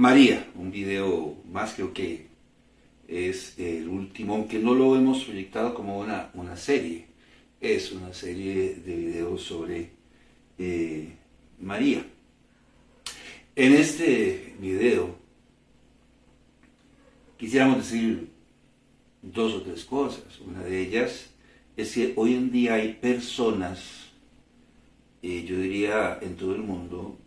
María, un video más, creo que es el último, aunque no lo hemos proyectado como una serie, es una serie de videos sobre María. En este video quisiéramos decir dos o tres cosas. Una de ellas es que hoy en día hay personas, yo diría en todo el mundo,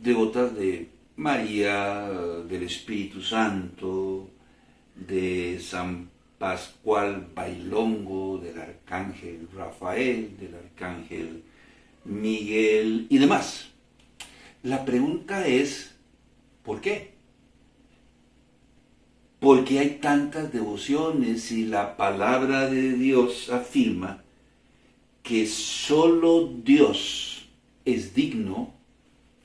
devotas de María, del Espíritu Santo, de San Pascual Bailongo, del Arcángel Rafael, del Arcángel Miguel y demás. La pregunta es, ¿por qué? ¿Por qué hay tantas devociones si la palabra de Dios afirma que solo Dios es digno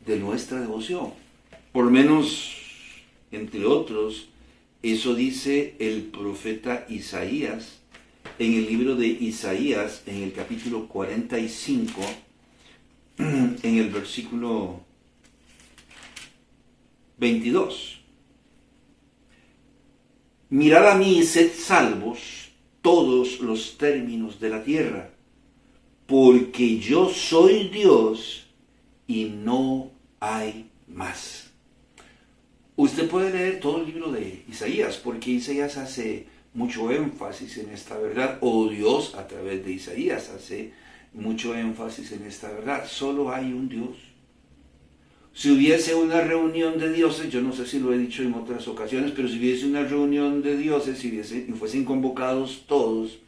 de nuestra devoción? Por lo menos, entre otros, eso dice el profeta Isaías en el libro de Isaías, en el capítulo 45, en el versículo 22. Mirad a mí y sed salvos todos los términos de la tierra, porque yo soy Dios y no hay más. Usted puede leer todo el libro de Isaías, porque Isaías hace mucho énfasis en esta verdad, o Dios a través de Isaías hace mucho énfasis en esta verdad. Solo hay un Dios. Si hubiese una reunión de dioses, yo no sé si lo he dicho en otras ocasiones, pero si hubiese una reunión de dioses y fuesen convocados todos,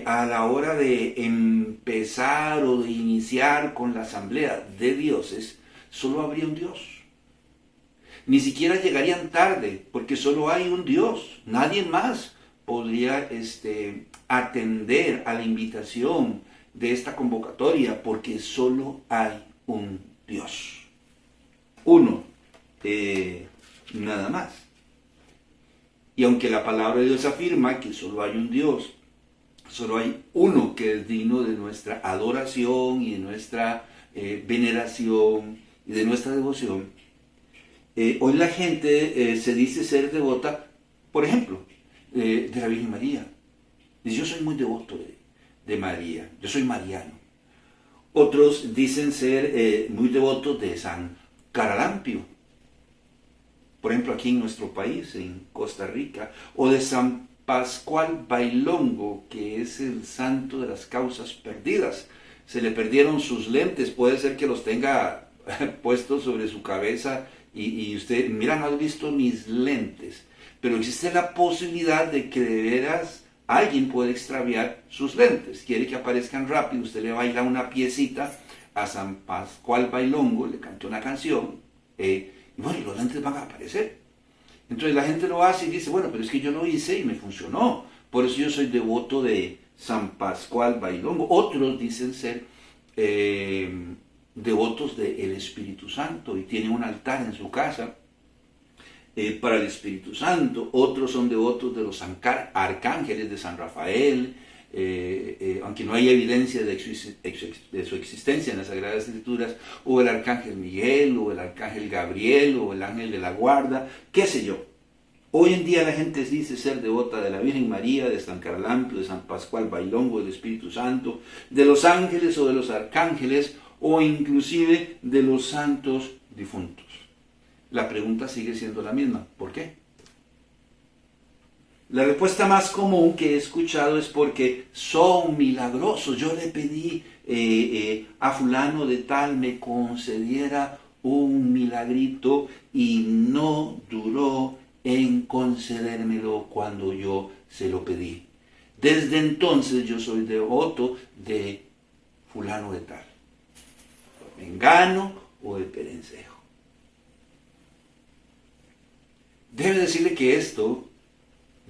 a la hora de empezar o de iniciar con la asamblea de dioses, solo habría un Dios. Ni siquiera llegarían tarde, porque solo hay un Dios. Nadie más podría atender a la invitación de esta convocatoria, porque solo hay un Dios. Uno, nada más. Y aunque la palabra de Dios afirma que solo hay un Dios, solo hay uno que es digno de nuestra adoración y de nuestra veneración y de nuestra devoción, hoy la gente se dice ser devota, por ejemplo, de la Virgen María. Dice, yo soy muy devoto de María, yo soy mariano. Otros dicen ser muy devotos de San Caralampio, por ejemplo aquí en nuestro país, en Costa Rica, o de San Pascual Bailongo, que es el santo de las causas perdidas. Se le perdieron sus lentes, puede ser que los tenga puestos sobre su cabeza y usted, mira, no has visto mis lentes, pero existe la posibilidad de que de veras alguien puede extraviar sus lentes, quiere que aparezcan rápido, usted le baila una piecita a San Pascual Bailongo, le canta una canción, y bueno, y los lentes van a aparecer. Entonces la gente lo hace y dice, bueno, pero es que yo lo hice y me funcionó, por eso yo soy devoto de San Pascual Bailongo. Otros dicen ser devotos del Espíritu Santo y tienen un altar en su casa para el Espíritu Santo. Otros son devotos de los arcángeles de San Rafael, aunque no hay evidencia de su existencia en las Sagradas Escrituras, o el Arcángel Miguel, o el Arcángel Gabriel, o el Ángel de la Guarda, qué sé yo. Hoy en día la gente dice ser devota de la Virgen María, de San Caralampio, de San Pascual Bailongo, del Espíritu Santo, de los ángeles o de los arcángeles, o inclusive de los santos difuntos. La pregunta sigue siendo la misma, ¿por qué? La respuesta más común que he escuchado es porque son milagrosos. Yo le pedí a fulano de tal me concediera un milagrito y no duró en concedérmelo cuando yo se lo pedí. Desde entonces yo soy devoto de fulano de tal, de Mengano o de Perencejo. Debe decirle que esto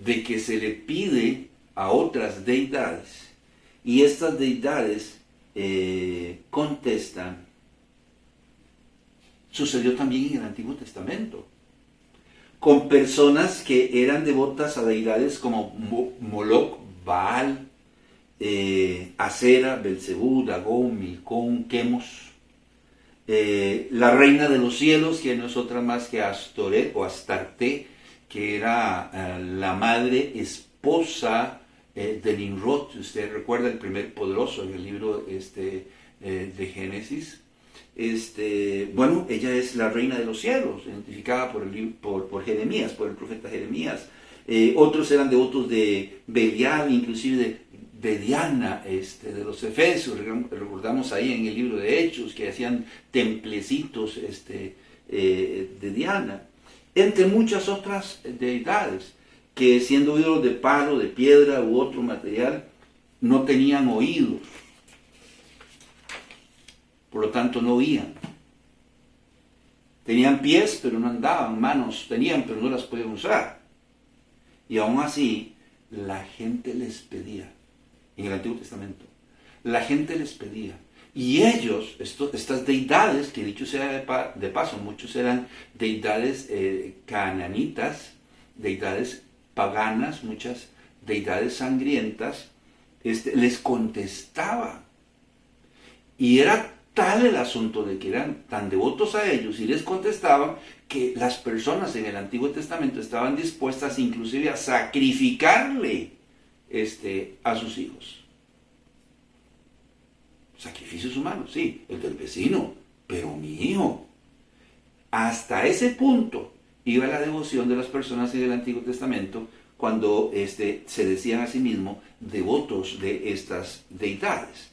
de que se le pide a otras deidades y estas deidades contestan, sucedió también en el Antiguo Testamento, con personas que eran devotas a deidades como Moloch, Baal, Acera, Belcebú, Dagón, Milcón, Quemos, la reina de los cielos, que no es otra más que Astoret o Astarte, que era la madre esposa de Nimrod. Usted recuerda el primer poderoso en el libro de Génesis. Bueno, ella es la reina de los cielos, identificada por Jeremías, por el profeta Jeremías. Otros eran devotos de Belial, inclusive de Diana, de los Efesios. Recordamos ahí en el libro de Hechos que hacían templecitos de Diana, entre muchas otras deidades que, siendo ídolos de palo, de piedra u otro material, no tenían oídos, por lo tanto no oían. Tenían pies pero no andaban, manos tenían pero no las podían usar. Y aún así la gente les pedía. En el Antiguo Testamento la gente les pedía, y ellos, estas deidades, que dicho sea de paso, muchos eran deidades canaanitas, deidades paganas, muchas deidades sangrientas, les contestaban. Y era tal el asunto de que eran tan devotos a ellos y les contestaban, que las personas en el Antiguo Testamento estaban dispuestas inclusive a sacrificarle a sus hijos. Sacrificios humanos, sí, el del vecino, pero mi hijo. Hasta ese punto iba la devoción de las personas en el Antiguo Testamento, cuando se decían a sí mismos devotos de estas deidades.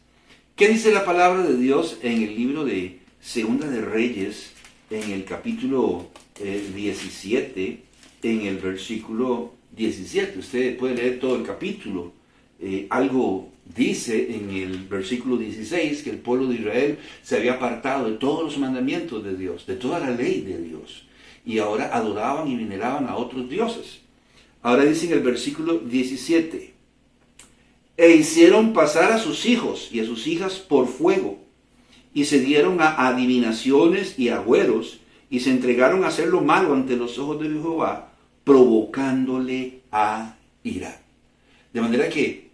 ¿Qué dice la palabra de Dios en el libro de Segunda de Reyes, en el capítulo 17, en el versículo 17? Usted puede leer todo el capítulo. Algo dice en el versículo 16 que el pueblo de Israel se había apartado de todos los mandamientos de Dios, de toda la ley de Dios, y ahora adoraban y veneraban a otros dioses. Ahora dice en el versículo 17: e hicieron pasar a sus hijos y a sus hijas por fuego, y se dieron a adivinaciones y agüeros, y se entregaron a hacer lo malo ante los ojos de Jehová, provocándole a ira. De manera que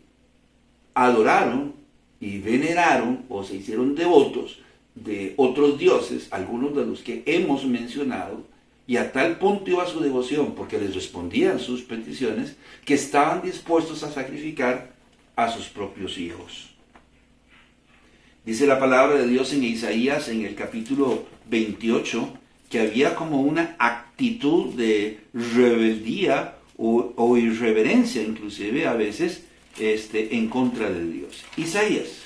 adoraron y veneraron, o se hicieron devotos de otros dioses, algunos de los que hemos mencionado, y a tal punto iba su devoción, porque les respondían sus peticiones, que estaban dispuestos a sacrificar a sus propios hijos. Dice la palabra de Dios en Isaías, en el capítulo 28, que había como una actitud de rebeldía o irreverencia, inclusive a veces, en contra de Dios. Isaías: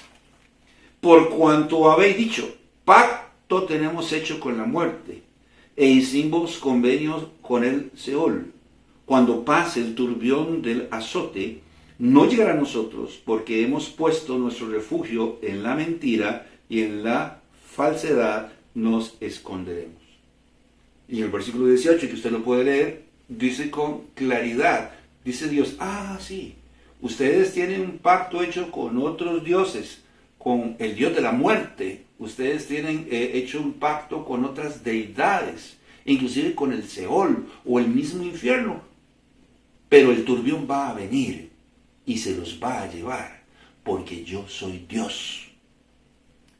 por cuanto habéis dicho, pacto tenemos hecho con la muerte, e hicimos convenios con el Seol. Cuando pase el turbión del azote, no llegará a nosotros, porque hemos puesto nuestro refugio en la mentira, y en la falsedad nos esconderemos. Y en el versículo 18, que usted lo puede leer, dice con claridad, dice Dios: sí, ustedes tienen un pacto hecho con otros dioses, con el Dios de la muerte. Ustedes tienen hecho un pacto con otras deidades, inclusive con el Seol o el mismo infierno. Pero el turbión va a venir y se los va a llevar, porque yo soy Dios,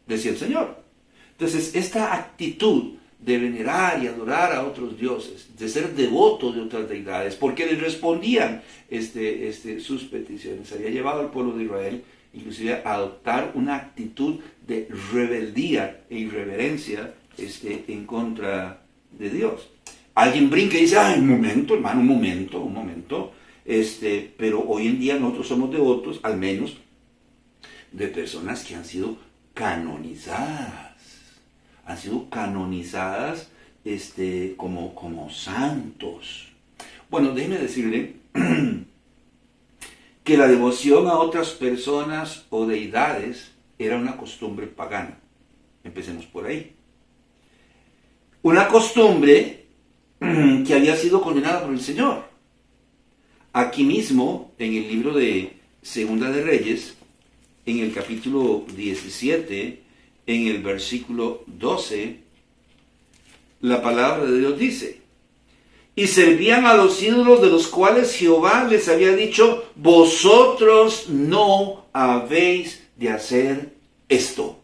decía el Señor. Entonces, esta actitud de venerar y adorar a otros dioses, de ser devoto de otras deidades, porque les respondían sus peticiones, había llevado al pueblo de Israel inclusive a adoptar una actitud de rebeldía e irreverencia en contra de Dios. Alguien brinca y dice: un momento, hermano, un momento. Pero hoy en día nosotros somos devotos, al menos, de personas que han sido canonizadas. Han sido canonizadas como santos. Bueno, déjeme decirle que la devoción a otras personas o deidades era una costumbre pagana. Empecemos por ahí. Una costumbre que había sido condenada por el Señor. Aquí mismo, en el libro de Segunda de Reyes, en el capítulo 17, en el versículo 12, la palabra de Dios dice: y servían a los ídolos de los cuales Jehová les había dicho: vosotros no habéis de hacer esto.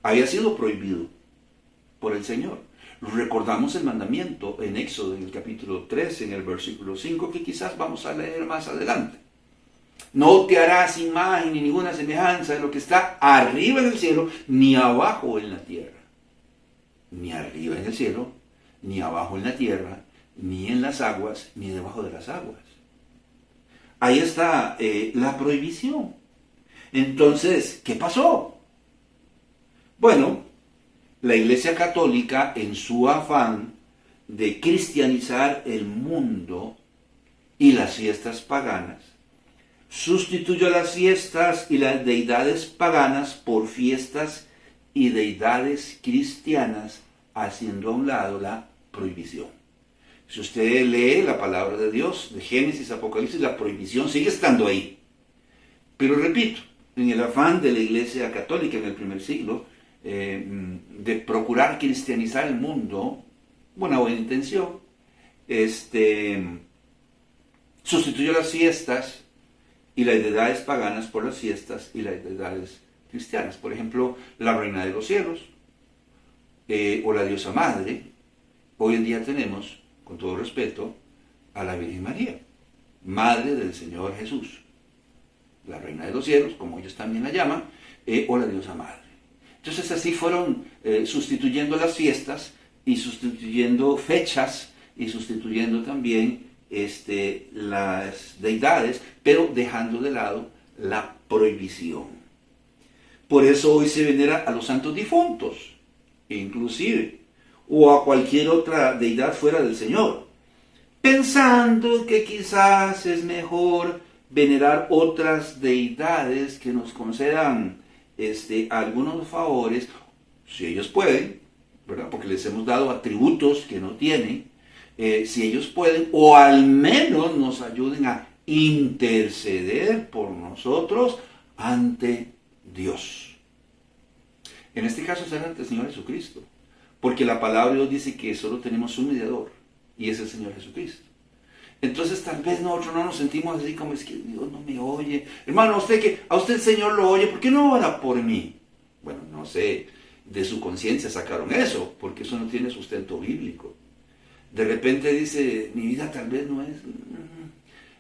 había sido prohibido por el Señor. Recordamos el mandamiento en Éxodo, en el capítulo 3, en el versículo 5, que quizás vamos a leer más adelante. No te harás imagen ni ninguna semejanza de lo que está arriba en el cielo, ni abajo en la tierra. Ni arriba en el cielo, ni abajo en la tierra, ni en las aguas, ni debajo de las aguas. Ahí está la prohibición. Entonces, ¿qué pasó? Bueno, la Iglesia Católica, en su afán de cristianizar el mundo y las fiestas paganas, sustituyó las fiestas y las deidades paganas por fiestas y deidades cristianas, haciendo a un lado la prohibición. Si usted lee la palabra de Dios, de Génesis, Apocalipsis, la prohibición sigue estando ahí. Pero repito, en el afán de la Iglesia Católica en el primer siglo, de procurar cristianizar el mundo, buena intención, sustituyó las fiestas y las deidades paganas por las fiestas y las deidades cristianas. Por ejemplo, la Reina de los Cielos, o la Diosa Madre. Hoy en día tenemos, con todo respeto, a la Virgen María, Madre del Señor Jesús, la Reina de los Cielos, como ellos también la llaman, o la Diosa Madre. Entonces así fueron sustituyendo las fiestas y sustituyendo fechas y sustituyendo también las deidades, pero dejando de lado la prohibición. Por eso hoy se venera a los santos difuntos, inclusive, o a cualquier otra deidad fuera del Señor, pensando que quizás es mejor venerar otras deidades que nos concedan algunos favores, si ellos pueden, ¿verdad? Porque les hemos dado atributos que no tienen, si ellos pueden, o al menos nos ayuden a interceder por nosotros ante Dios. En este caso será ante el Señor Jesucristo, porque la palabra de Dios dice que solo tenemos un mediador, y es el Señor Jesucristo. Entonces tal vez nosotros no nos sentimos así como es que Dios no me oye. Hermano, a usted el Señor lo oye, ¿por qué no ora por mí? Bueno, no sé, de su conciencia sacaron eso, porque eso no tiene sustento bíblico. De repente dice, mi vida tal vez no es...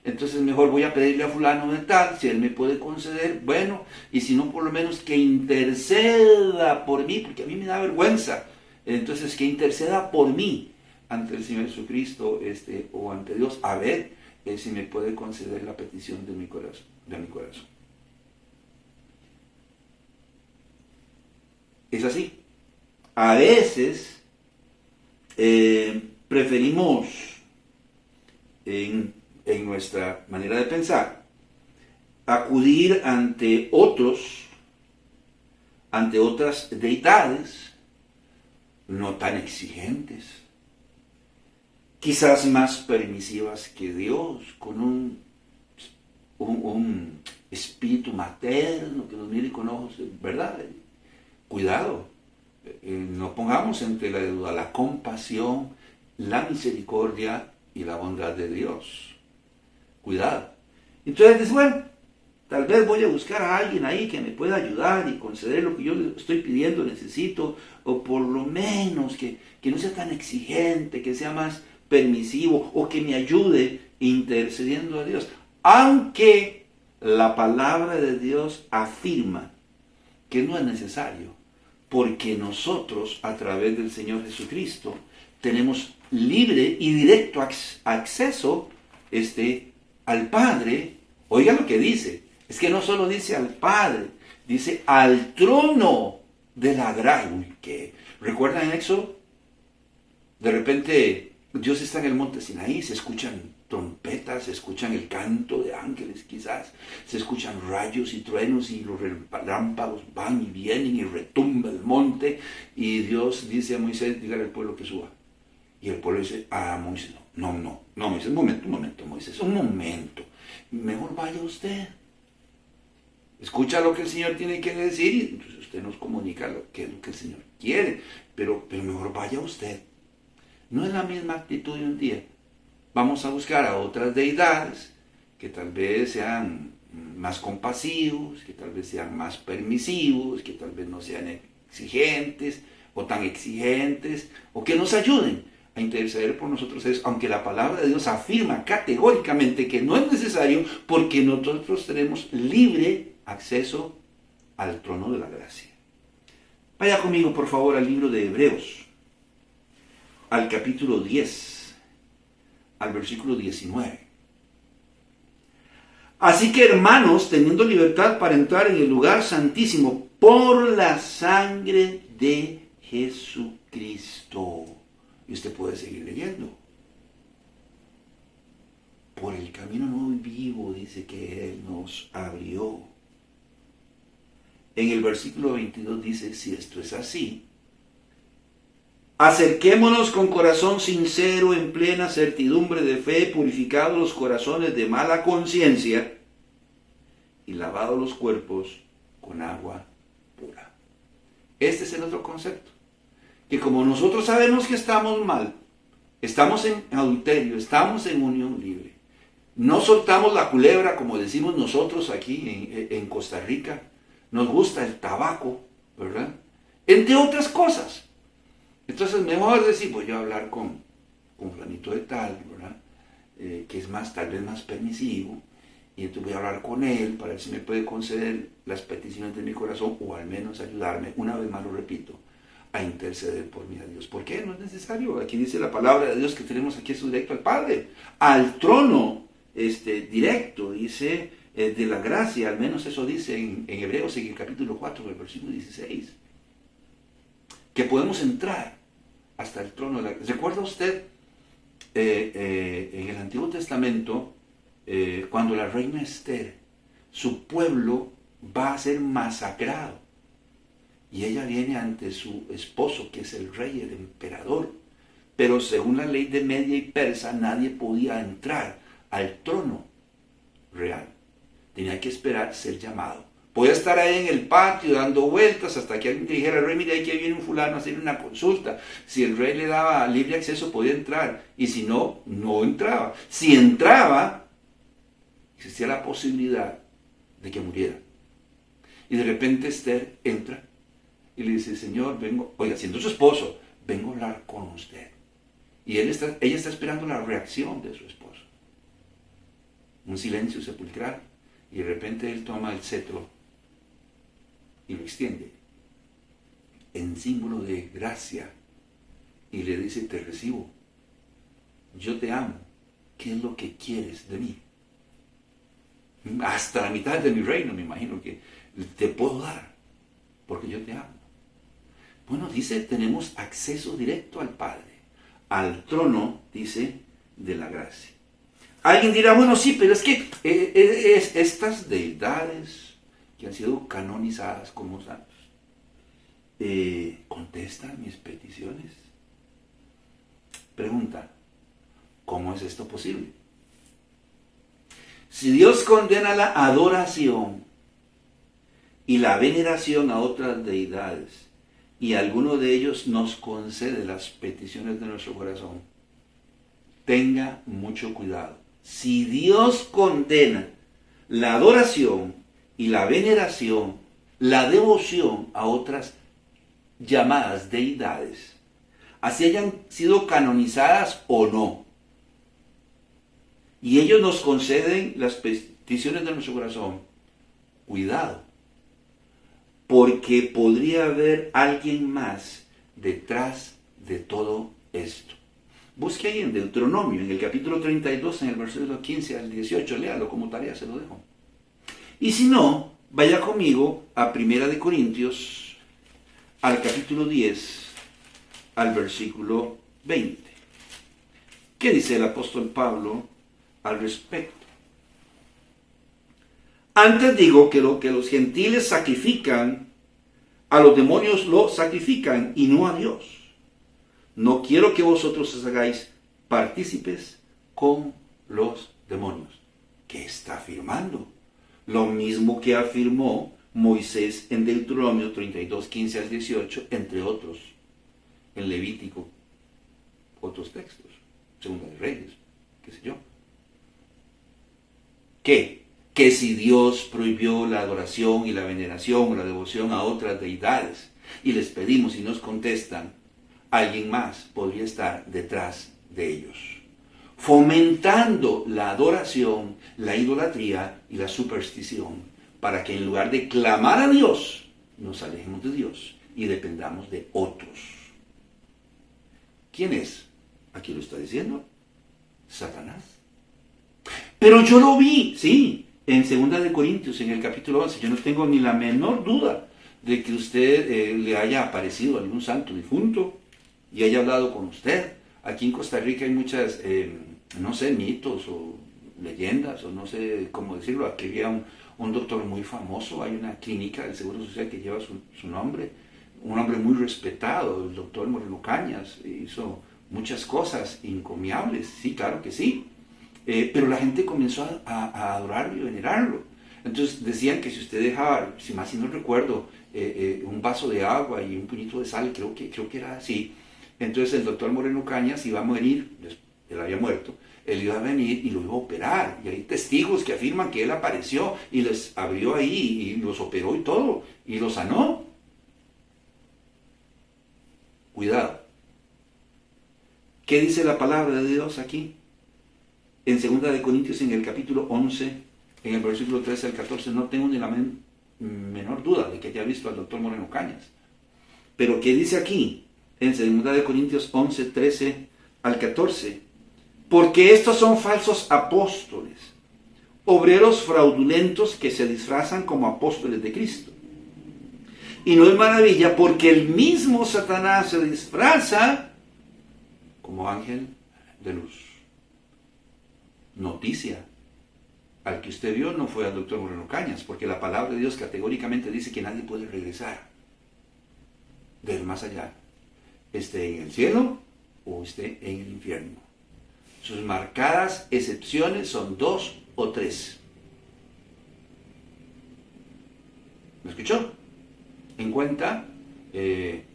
Entonces mejor voy a pedirle a fulano de tal, si él me puede conceder, bueno, y si no por lo menos que interceda por mí, porque a mí me da vergüenza. Entonces que interceda por mí ante el Señor Jesucristo o ante Dios, a ver si me puede conceder la petición de mi corazón. Es así. A veces preferimos en nuestra manera de pensar acudir ante otras deidades no tan exigentes, quizás más permisivas que Dios, con un espíritu materno que nos mire con ojos, ¿verdad? Cuidado, no pongamos entre la duda la compasión, la misericordia y la bondad de Dios. Cuidado. Entonces, bueno, tal vez voy a buscar a alguien ahí que me pueda ayudar y conceder lo que yo le estoy pidiendo, necesito, o por lo menos que no sea tan exigente, que sea más permisivo, o que me ayude intercediendo a Dios. Aunque la palabra de Dios afirma que no es necesario, porque nosotros, a través del Señor Jesucristo, tenemos libre y directo acceso al Padre. Oiga lo que dice, es que no solo dice al Padre, dice al trono de la gracia. ¿Recuerdan en Éxodo? De repente Dios está en el monte Sinaí, se escuchan trompetas, se escuchan el canto de ángeles quizás, se escuchan rayos y truenos y los relámpagos van y vienen y retumba el monte, y Dios dice a Moisés, dígale al pueblo que suba. Y el pueblo dice, Moisés, no, Moisés, un momento, Moisés, un momento, mejor vaya usted. Escucha lo que el Señor tiene que decir y entonces usted nos comunica lo que es lo que el Señor quiere, pero mejor vaya usted. No es la misma actitud de un día. Vamos a buscar a otras deidades que tal vez sean más compasivos, que tal vez sean más permisivos, que tal vez no sean exigentes o tan exigentes, o que nos ayuden a interceder por nosotros, aunque la palabra de Dios afirma categóricamente que no es necesario, porque nosotros tenemos libre acceso al trono de la gracia. Vaya conmigo, por favor, al libro de Hebreos, al capítulo 10, al versículo 19. Así que, hermanos, teniendo libertad para entrar en el lugar santísimo por la sangre de Jesucristo. Y usted puede seguir leyendo. Por el camino nuevo y vivo, dice que Él nos abrió. En el versículo 22 dice, si esto es así, acerquémonos con corazón sincero, en plena certidumbre de fe, purificados los corazones de mala conciencia y lavados los cuerpos con agua pura. Este es el otro concepto. Que como nosotros sabemos que estamos mal, estamos en adulterio, estamos en unión libre, no soltamos la culebra como decimos nosotros aquí en Costa Rica, nos gusta el tabaco, ¿verdad? Entre otras cosas. Entonces mejor decir, voy a hablar con fulanito de tal, ¿verdad? Que es más, tal vez más permisivo, y entonces voy a hablar con él para ver si me puede conceder las peticiones de mi corazón, o al menos ayudarme, una vez más lo repito, a interceder por mí a Dios. ¿Por qué? No es necesario. Aquí dice la palabra de Dios que tenemos acceso directo al Padre, al trono directo, dice, de la gracia, al menos eso dice en Hebreos, en el capítulo 4, del versículo 16, que podemos entrar hasta el trono de la gracia. ¿Recuerda usted en el Antiguo Testamento, cuando la reina Esther, su pueblo va a ser masacrado? Y ella viene ante su esposo, que es el rey, el emperador. Pero según la ley de Media y Persa, nadie podía entrar al trono real. Tenía que esperar ser llamado. Podía estar ahí en el patio dando vueltas hasta que alguien dijera, rey, mira, aquí viene un fulano a hacer una consulta. Si el rey le daba libre acceso, podía entrar. Y si no, no entraba. Si entraba, existía la posibilidad de que muriera. Y de repente Esther entra y le dice, Señor, vengo, oiga, siendo su esposo, vengo a hablar con usted. Y ella está esperando la reacción de su esposo. Un silencio sepulcral. Y de repente él toma el cetro y lo extiende en símbolo de gracia. Y le dice, te recibo. Yo te amo. ¿Qué es lo que quieres de mí? Hasta la mitad de mi reino, me imagino que te puedo dar, porque yo te amo. Bueno, dice, tenemos acceso directo al Padre, al trono, dice, de la gracia. Alguien dirá, bueno, sí, pero es que estas deidades que han sido canonizadas como santos, ¿contestan mis peticiones? Pregunta, ¿cómo es esto posible? Si Dios condena la adoración y la veneración a otras deidades, y alguno de ellos nos concede las peticiones de nuestro corazón, tenga mucho cuidado. Si Dios condena la adoración y la veneración, la devoción a otras llamadas deidades, así hayan sido canonizadas o no, y ellos nos conceden las peticiones de nuestro corazón, cuidado, porque podría haber alguien más detrás de todo esto. Busque ahí en Deuteronomio, en el capítulo 32, en el versículo 15 al 18, léalo como tarea, se lo dejo. Y si no, vaya conmigo a Primera de Corintios, al capítulo 10, al versículo 20. ¿Qué dice el apóstol Pablo al respecto? Antes digo que lo que los gentiles sacrifican, a los demonios lo sacrifican y no a Dios. No quiero que vosotros os hagáis partícipes con los demonios. ¿Qué está afirmando? Lo mismo que afirmó Moisés en Deuteronomio 32, 15 al 18, entre otros, en Levítico, otros textos, Segunda de Reyes, qué sé yo. ¿Qué? Que si Dios prohibió la adoración y la veneración o la devoción a otras deidades, y les pedimos y nos contestan, alguien más podría estar detrás de ellos, fomentando la adoración, la idolatría y la superstición, para que en lugar de clamar a Dios, nos alejemos de Dios y dependamos de otros. ¿Quién es? Aquí lo está diciendo Satanás. Pero yo lo vi, sí, en 2 de Corintios, en el capítulo 11. Yo no tengo ni la menor duda de que usted le haya aparecido a algún santo difunto y haya hablado con usted. Aquí en Costa Rica hay muchas, no sé, mitos o leyendas, o no sé cómo decirlo. Aquí había un doctor muy famoso, hay una clínica del Seguro Social que lleva su nombre, un hombre muy respetado, el doctor Moreno Cañas, hizo muchas cosas encomiables, sí, claro que sí. Pero la gente comenzó a adorarlo y venerarlo. Entonces decían que si usted dejaba, si más si no recuerdo, un vaso de agua y un puñito de sal, creo que era así, entonces el doctor Moreno Cañas iba a morir, él había muerto, él iba a venir y lo iba a operar. Y hay testigos que afirman que él apareció y les abrió ahí y los operó y todo, y los sanó. Cuidado. ¿Qué dice la palabra de Dios aquí? En 2 de Corintios, en el capítulo 11, en el versículo 13 al 14, no tengo ni la menor duda de que haya visto al doctor Moreno Cañas. Pero ¿qué dice aquí? En 2 de Corintios 11, 13 al 14. Porque estos son falsos apóstoles, obreros fraudulentos que se disfrazan como apóstoles de Cristo. Y no es maravilla, porque el mismo Satanás se disfraza como ángel de luz. Noticia: al que usted vio no fue al doctor Moreno Cañas, porque la palabra de Dios categóricamente dice que nadie puede regresar del más allá, esté en el cielo o esté en el infierno. Sus marcadas excepciones son 2 o 3. ¿Me escuchó? En cuenta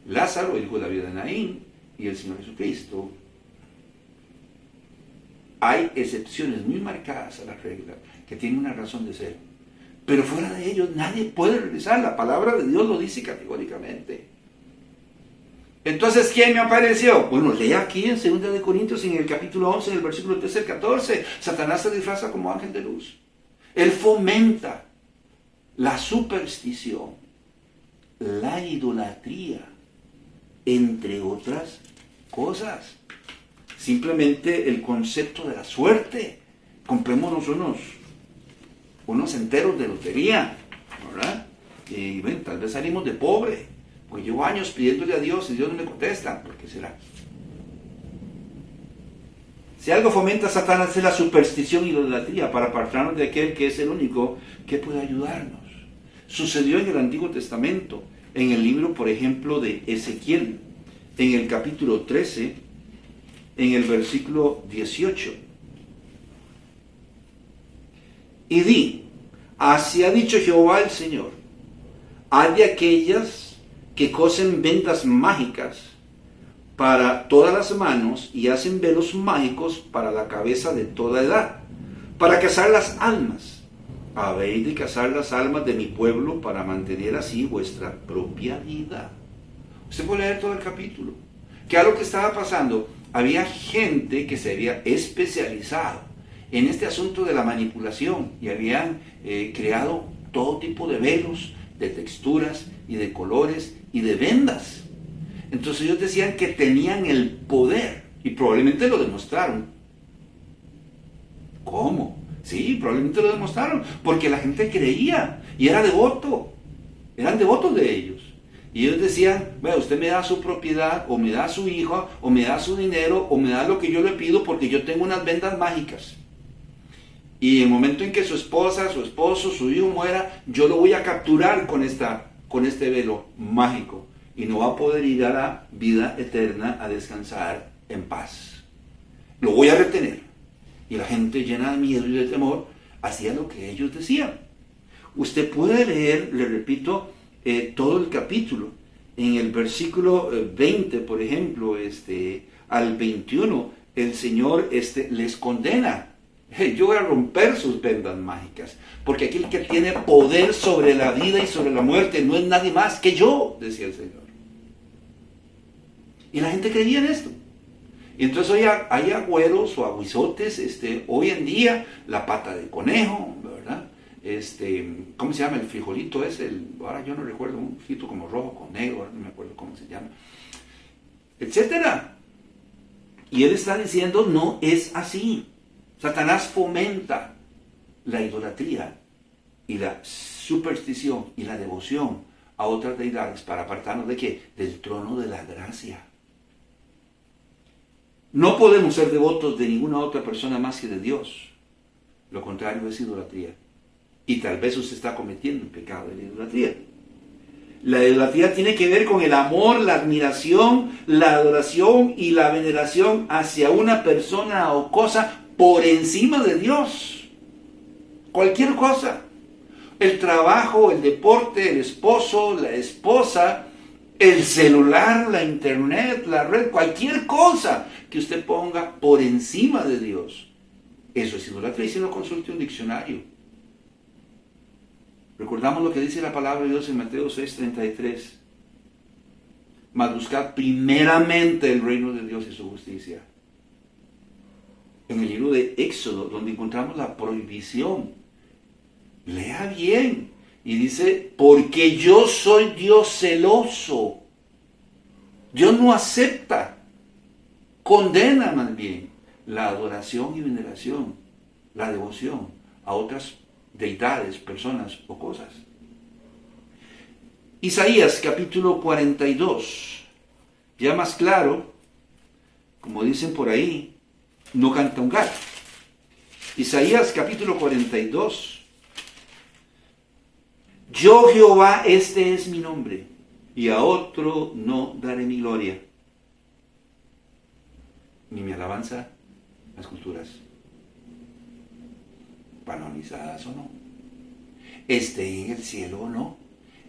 Lázaro, el hijo de la viuda de Naín, y el Señor Jesucristo. Hay excepciones muy marcadas a la regla que tienen una razón de ser. Pero fuera de ellos nadie puede regresar. La palabra de Dios lo dice categóricamente. Entonces, ¿quién me apareció? Bueno, lea aquí en 2 de Corintios, en el capítulo 11, en el versículo 13 al 14. Satanás se disfraza como ángel de luz. Él fomenta la superstición, la idolatría, entre otras cosas. Simplemente el concepto de la suerte. Comprémonos unos enteros de lotería, ¿verdad? Y bueno, tal vez salimos de pobre. Pues llevo años pidiéndole a Dios y Dios no me contesta. ¿Por qué será? Si algo fomenta Satanás es la superstición y la idolatría, para apartarnos de aquel que es el único que puede ayudarnos. Sucedió en el Antiguo Testamento, en el libro, por ejemplo, de Ezequiel, en el capítulo 13, en el versículo 18. Y di: así ha dicho Jehová el Señor, hay de aquellas que cosen vendas mágicas para todas las manos y hacen velos mágicos para la cabeza de toda edad, para cazar las almas. Habéis de cazar las almas de mi pueblo para mantener así vuestra propia vida. Usted puede leer todo el capítulo. ¿Qué es lo que estaba pasando? Había gente que se había especializado en este asunto de la manipulación y habían creado todo tipo de velos, de texturas y de colores y de vendas. Entonces ellos decían que tenían el poder y probablemente lo demostraron. ¿Cómo? Sí, probablemente lo demostraron porque la gente creía y era devoto. Eran devotos de ellos. Y ellos decían: bueno, usted me da su propiedad, o me da su hijo, o me da su dinero, o me da lo que yo le pido porque yo tengo unas vendas mágicas. Y en el momento en que su esposa, su esposo, su hijo muera, yo lo voy a capturar con este velo mágico. Y no va a poder ir a la vida eterna a descansar en paz. Lo voy a retener. Y la gente, llena de miedo y de temor, hacía lo que ellos decían. Usted puede leer, le repito, todo el capítulo. En el versículo 20, por ejemplo, al 21, el Señor les condena. Yo voy a romper sus vendas mágicas, porque aquel que tiene poder sobre la vida y sobre la muerte no es nadie más que yo, decía el Señor. Y la gente creía en esto. Y entonces hoy hay agüeros o aguizotes, hoy en día la pata de conejo, ¿verdad? ¿Cómo se llama el frijolito ese? Ahora yo no recuerdo, un frijolito como rojo con negro, ahora no me acuerdo cómo se llama, etcétera. Y él está diciendo, no es así. Satanás fomenta la idolatría y la superstición y la devoción a otras deidades para apartarnos de ¿qué? Del trono de la gracia. No podemos ser devotos de ninguna otra persona más que de Dios. Lo contrario es idolatría. Y tal vez usted está cometiendo el pecado de la idolatría. La idolatría tiene que ver con el amor, la admiración, la adoración y la veneración hacia una persona o cosa por encima de Dios. Cualquier cosa. El trabajo, el deporte, el esposo, la esposa, el celular, la internet, la red, cualquier cosa que usted ponga por encima de Dios. Eso es idolatría. Y si no, consulte un diccionario. Recordamos lo que dice la palabra de Dios en Mateo 6:33. Mas buscad primeramente el reino de Dios y su justicia. En el libro de Éxodo, donde encontramos la prohibición. Lea bien. Y dice, porque yo soy Dios celoso. Dios no acepta, condena más bien la adoración y veneración, la devoción a otras deidades, personas o cosas. Isaías capítulo 42, ya más claro, como dicen por ahí, no canta un gallo. Isaías capítulo 42. Yo Jehová, este es mi nombre, y a otro no daré mi gloria, ni mi alabanza a las culturas, canonizadas o no, estén en el cielo o no,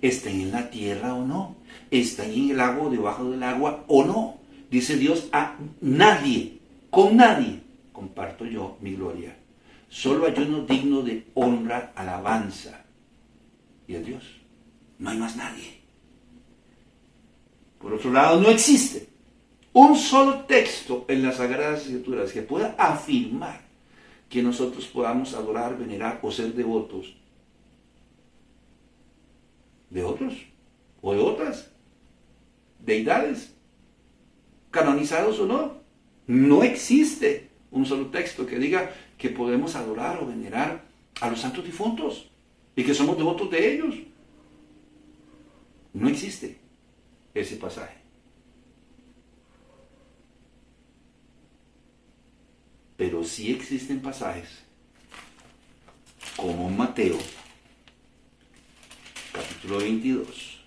estén en la tierra o no, estén en el agua o debajo del agua o no. Dice Dios, a nadie, con nadie, comparto yo mi gloria. Solo hay uno digno de honra, alabanza, y a Dios. No hay más nadie. Por otro lado, no existe un solo texto en las Sagradas Escrituras que pueda afirmar que nosotros podamos adorar, venerar o ser devotos de otros o de otras deidades, canonizados o no. No existe un solo texto que diga que podemos adorar o venerar a los santos difuntos y que somos devotos de ellos. No existe ese pasaje. Pero sí existen pasajes, como Mateo, capítulo 22,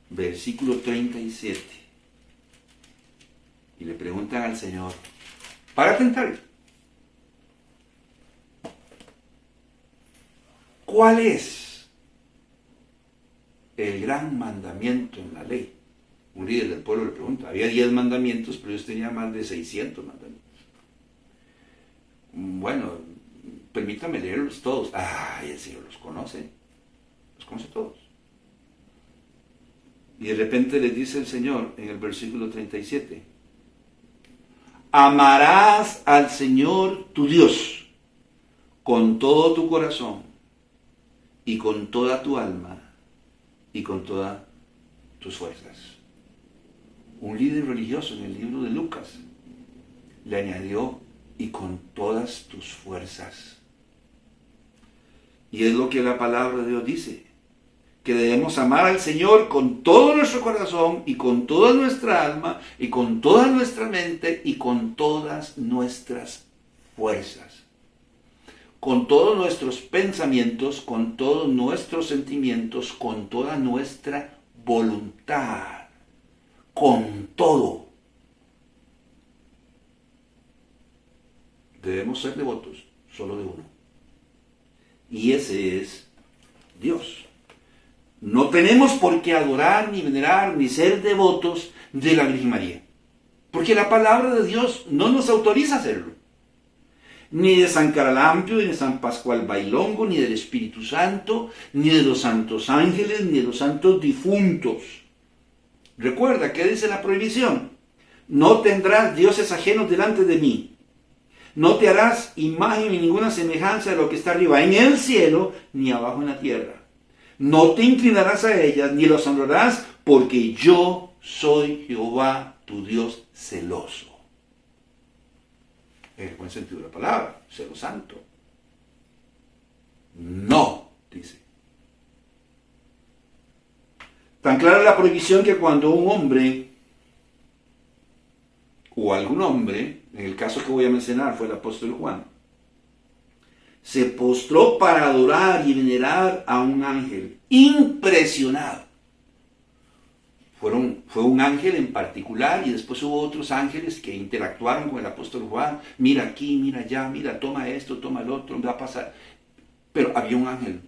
versículo 37. Y le preguntan al Señor, para tentarle, ¿cuál es el gran mandamiento en la ley? Un líder del pueblo le pregunta, había 10 mandamientos, pero ellos tenían más de 600 mandamientos. Bueno, permítame leerlos todos. Ay, el Señor los conoce todos. Y de repente les dice el Señor en el versículo 37, amarás al Señor tu Dios con todo tu corazón y con toda tu alma y con todas tus fuerzas. Un líder religioso en el libro de Lucas le añadió, y con todas tus fuerzas. Y es lo que la palabra de Dios dice, que debemos amar al Señor con todo nuestro corazón y con toda nuestra alma y con toda nuestra mente y con todas nuestras fuerzas. Con todos nuestros pensamientos, con todos nuestros sentimientos, con toda nuestra voluntad. Con todo. Debemos ser devotos solo de uno. Y ese es Dios. No tenemos por qué adorar, ni venerar, ni ser devotos de la Virgen María. Porque la palabra de Dios no nos autoriza a hacerlo. Ni de San Caralampio, ni de San Pascual Bailongo, ni del Espíritu Santo, ni de los santos ángeles, ni de los santos difuntos. Recuerda, ¿qué dice la prohibición? No tendrás dioses ajenos delante de mí. No te harás imagen ni ninguna semejanza de lo que está arriba en el cielo, ni abajo en la tierra. No te inclinarás a ellas, ni los honrarás, porque yo soy Jehová, tu Dios celoso. En el buen sentido de la palabra, celo santo. No, dice. Tan clara la prohibición que cuando un hombre, o algún hombre, en el caso que voy a mencionar fue el apóstol Juan, se postró para adorar y venerar a un ángel, impresionado. Fue un ángel en particular y después hubo otros ángeles que interactuaron con el apóstol Juan. Mira aquí, mira allá, mira, toma esto, toma el otro, va a pasar. Pero había un ángel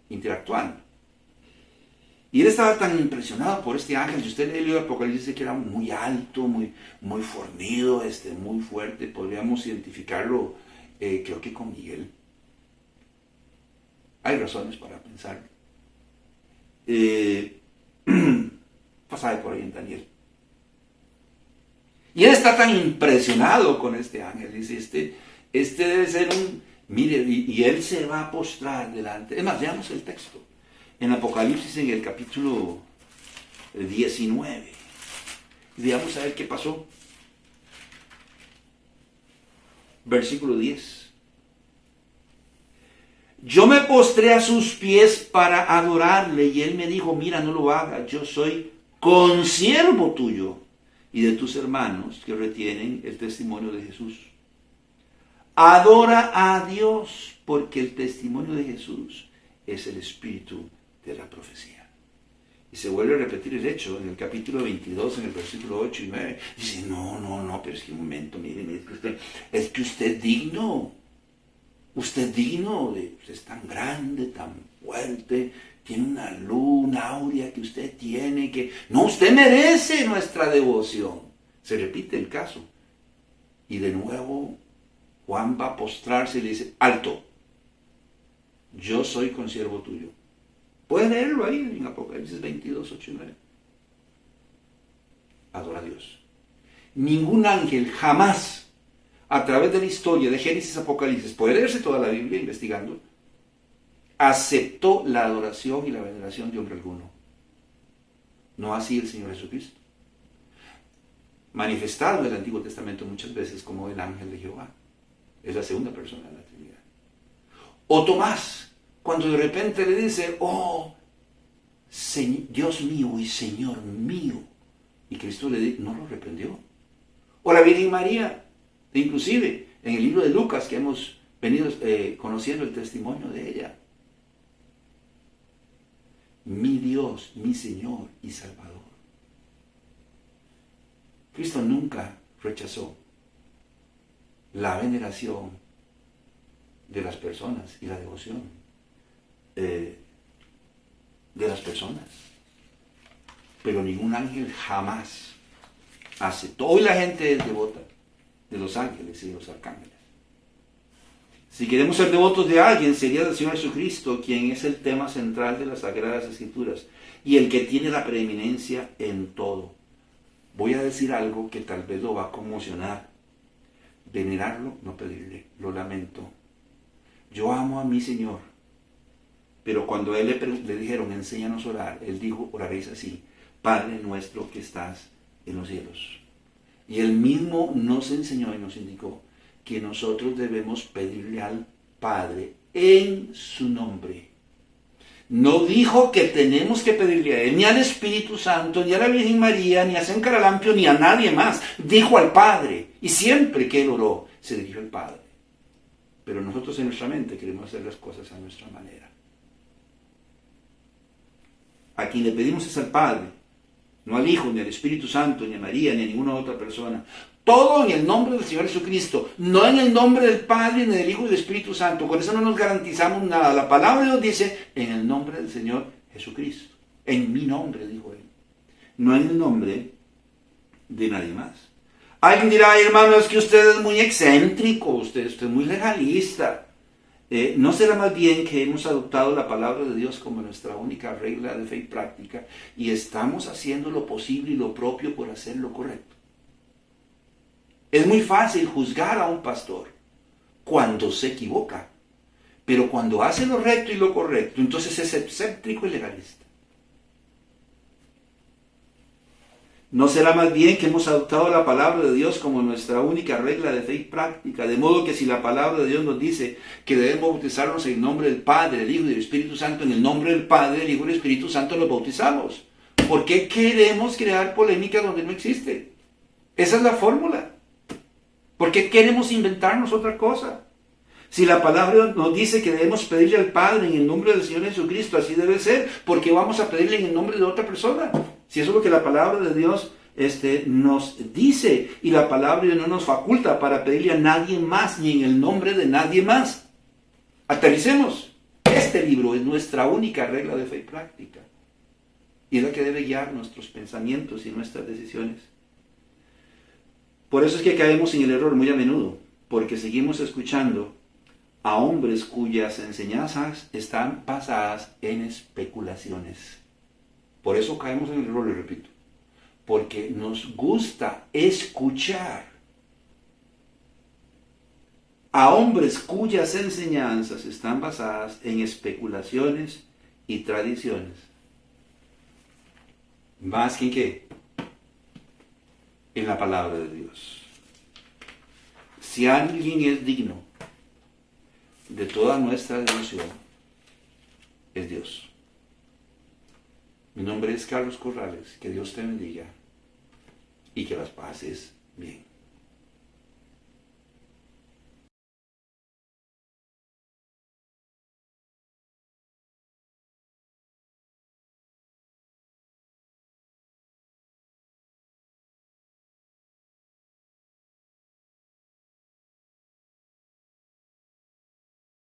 interactuando. Y él estaba tan impresionado por este ángel. Si usted lee el libro de Apocalipsis, dice que era muy alto, muy fornido, muy fuerte. Podríamos identificarlo, creo que con Miguel. Hay razones para pensarlo. Pasaba por ahí en Daniel. Y él está tan impresionado con este ángel. Dice, este debe ser un... Mire, y él se va a postrar delante. Es más, veamos el texto. En Apocalipsis, en el capítulo 19. Veamos a ver qué pasó. Versículo 10. Yo me postré a sus pies para adorarle y él me dijo, mira, no lo hagas, yo soy consiervo tuyo y de tus hermanos que retienen el testimonio de Jesús. Adora a Dios porque el testimonio de Jesús es el espíritu de la profecía. Y se vuelve a repetir el hecho en el capítulo 22, en el versículo 8 y 9. Dice, no, pero es que un momento, miren, es que usted es digno. Usted es digno, usted es tan grande, tan fuerte, tiene una luz, una aurea que usted tiene, que no, usted merece nuestra devoción. Se repite el caso. Y de nuevo Juan va a postrarse y le dice, alto, yo soy consiervo tuyo. Pueden leerlo ahí en Apocalipsis 22, 8 y 9. Adora a Dios. Ningún ángel jamás, a través de la historia de Génesis Apocalipsis, puede leerse toda la Biblia investigando, aceptó la adoración y la veneración de hombre alguno. No así el Señor Jesucristo. Manifestado en el Antiguo Testamento muchas veces como el ángel de Jehová. Es la segunda persona de la Trinidad. O Tomás, cuando de repente le dice, oh, Dios mío y Señor mío. Y Cristo no lo reprendió. O la Virgen María, inclusive en el libro de Lucas que hemos venido conociendo el testimonio de ella. Mi Dios, mi Señor y Salvador. Cristo nunca rechazó la veneración de las personas y la devoción de las personas. Pero ningún ángel jamás aceptó. Hoy la gente es devota de los ángeles y de los arcángeles. Si queremos ser devotos de alguien, sería del Señor Jesucristo, quien es el tema central de las Sagradas Escrituras y el que tiene la preeminencia en todo. Voy a decir algo que tal vez lo va a conmocionar. Venerarlo, no pedirle, lo lamento. Yo amo a mi Señor, pero cuando a él le dijeron, enséñanos a orar, él dijo, oraréis así, Padre nuestro que estás en los cielos. Y él mismo nos enseñó y nos indicó que nosotros debemos pedirle al Padre en su nombre. No dijo que tenemos que pedirle a él, ni al Espíritu Santo, ni a la Virgen María, ni a San Caralampio, ni a nadie más. Dijo al Padre. Y siempre que él oró, se dirigió al Padre. Pero nosotros en nuestra mente queremos hacer las cosas a nuestra manera. A quien le pedimos es al Padre, no al Hijo, ni al Espíritu Santo, ni a María, ni a ninguna otra persona. Todo en el nombre del Señor Jesucristo, no en el nombre del Padre, ni del Hijo y del Espíritu Santo. Con eso no nos garantizamos nada. La palabra de Dios dice, en el nombre del Señor Jesucristo. En mi nombre, dijo él. No en el nombre de nadie más. Alguien dirá, hermano, es que usted es muy excéntrico, usted es muy legalista. ¿No será más bien que hemos adoptado la palabra de Dios como nuestra única regla de fe y práctica y estamos haciendo lo posible y lo propio por hacer lo correcto? Es muy fácil juzgar a un pastor cuando se equivoca, pero cuando hace lo recto y lo correcto, entonces es escéptico y legalista. ¿No será más bien que hemos adoptado la palabra de Dios como nuestra única regla de fe y práctica? De modo que si la palabra de Dios nos dice que debemos bautizarnos en el nombre del Padre, del Hijo y del Espíritu Santo, en el nombre del Padre, del Hijo y del Espíritu Santo los bautizamos. ¿Por qué queremos crear polémica donde no existe? Esa es la fórmula. ¿Por qué queremos inventarnos otra cosa? Si la palabra nos dice que debemos pedirle al Padre en el nombre del Señor Jesucristo, así debe ser, ¿por qué vamos a pedirle en el nombre de otra persona? Si eso es lo que la palabra de Dios nos dice, y la palabra de Dios no nos faculta para pedirle a nadie más, ni en el nombre de nadie más. Aterricemos. Este libro es nuestra única regla de fe y práctica. Y es la que debe guiar nuestros pensamientos y nuestras decisiones. Por eso es que caemos en el error muy a menudo, porque seguimos escuchando a hombres cuyas enseñanzas están basadas en especulaciones. Por eso caemos en el error, le repito, porque nos gusta escuchar a hombres cuyas enseñanzas están basadas en especulaciones y tradiciones. ¿Más que en qué? En la palabra de Dios. Si alguien es digno de toda nuestra devoción, es Dios. Mi nombre es Carlos Corrales. Que Dios te bendiga y que las pases bien.